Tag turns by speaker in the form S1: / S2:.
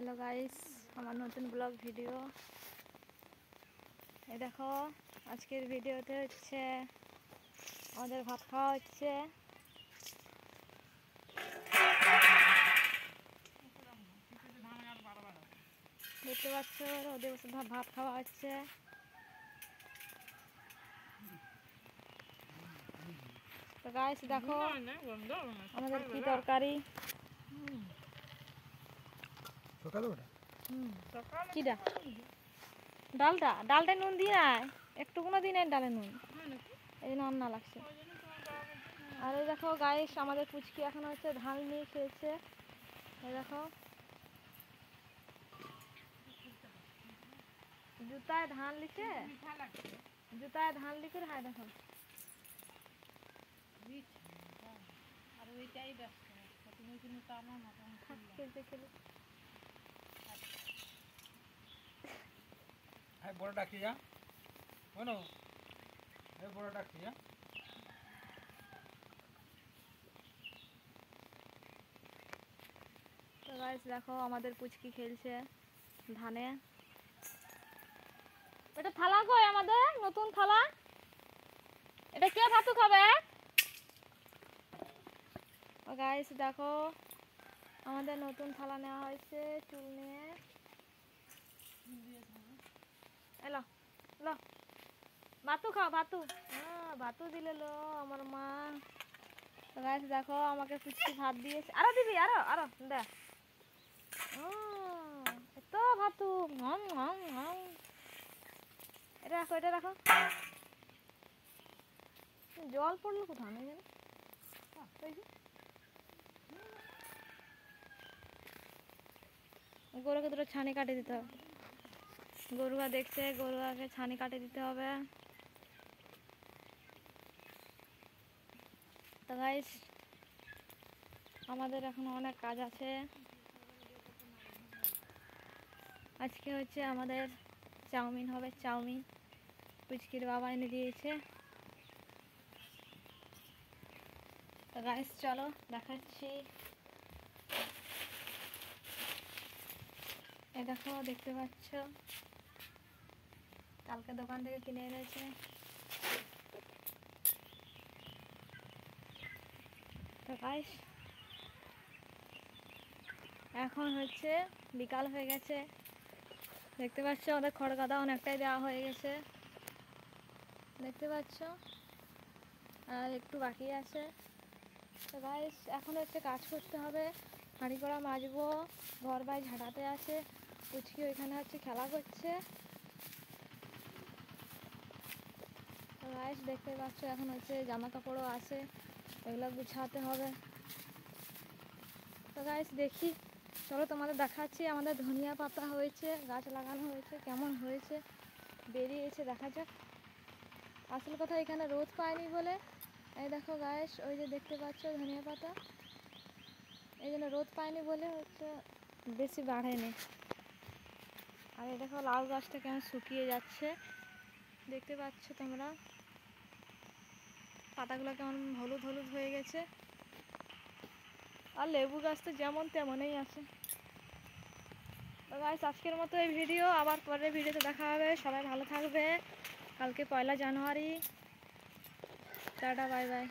S1: Hello guys, আমার নতুন blog video. এই দেখো, আজকের ভিডিওতে হচ্ছে আমাদের ভাত খাওয়া হচ্ছে। দেখতে পাচ্ছ, ওদের ভাত খাওয়া হচ্ছে। তো গাইস দেখো আমাদের কি তরকারি। কিটা ডালটা নুন দিয়ে নাই, একটু কোনো দিন ডালে নুন, এই জন্য অন্য লাগছে। আর এই দেখো গাইস, আমাদের পুচকি এখন হচ্ছে ধান নিয়ে খেয়েছে। এই দেখো, জুতায় ধান লিখে, জুতায় ধান লিখে। হ্যাঁ দেখো, খেলতে খেলে
S2: বড়টা খেয়ে শোনো, বড়টা খেয়ে
S1: তো গাইস দেখো, আমাদের পুচকি খেলছে ধানে। এটা থালা কই আমাদের নতুন থালা? এটা কে ভাতু খাবে? ও গাইস দেখো, আমাদের নতুন থালা নেওয়া হয়েছে চুল নিয়ে। এলো লো, ভাতু খাও, ভাতু। হ্যাঁ, ভাতু দিলে লো আমার মা। তো গাইস দেখো, আমাকে পুচকি ভাত দিয়েছে। আরো দিবি, আরো আরো দে। এত ভাতু। এটা রাখো, এটা রাখো। জল পড়লো কোথাও নেই জানি। গরুকে দুটো ছানি কাটে দিতে হবে। গরুয়া দেখছে, গরুয়াকে ছানি কাটে দিতে হবে। তো গাইস, আমাদের এখন অনেক কাজ আছে। আজকে হচ্ছে আমাদের চাউমিন হবে, চাউমিন পুচকির বাবা এনে দিয়েছে। তো গাইস চলো দেখাচ্ছি। এই দেখো, দেখতে পাচ্ছ, কালকে দোকান থেকে কিনে এনেছে। তো গাইস, এখন হচ্ছে বিকাল হয়ে গেছে। দেখতে পাচ্ছ, আমাদের খড় গাদা অনেকটাই দেওয়া হয়ে গেছে, দেখতে পাচ্ছ, আর একটু বাকি আছে। তো গাইস, এখন হচ্ছে কাজ করতে হবে, হাঁড়ি কড়া মাজবো, ঘর বাড়ি ঝাঁটাতে আছে। পুচকি ওইখানে হচ্ছে খেলা করছে। তো গাইস দেখতে পাচ্ছ, এখন হচ্ছে জামা কাপড়ও আছে, এগুলো গুছাতে হবে। তো গাইস দেখি, চলো তোমাদের দেখাচ্ছি। আমাদের ধনিয়া পাতা হয়েছে, গাছ লাগানো হয়েছে, কেমন হয়েছে বেরিয়েছে দেখা যাক। আসল কথা, এখানে রোদ পায়নি বলে, এই দেখো গাইস, ওই যে দেখতে পাচ্ছ ধনিয়া পাতা, এই জন্য রোদ পায়নি বলে হচ্ছে বেশি বাড়েনি। আর এই দেখো লাউ গাছটা কেমন শুকিয়ে যাচ্ছে, দেখতে পাচ্ছ তোমরা, পাতাগুলো কেমন হলুদ হলুদ হয়ে গেছে। আর লেবু গাছ তো যেমন তেমনই আছে। তো গাইস, আজকের মতো এই ভিডিও, আবার পরের ভিডিওতে দেখা হবে। সবাই ভালো থাকবে। কালকে 1 জানুয়ারি। Tata, bye bye.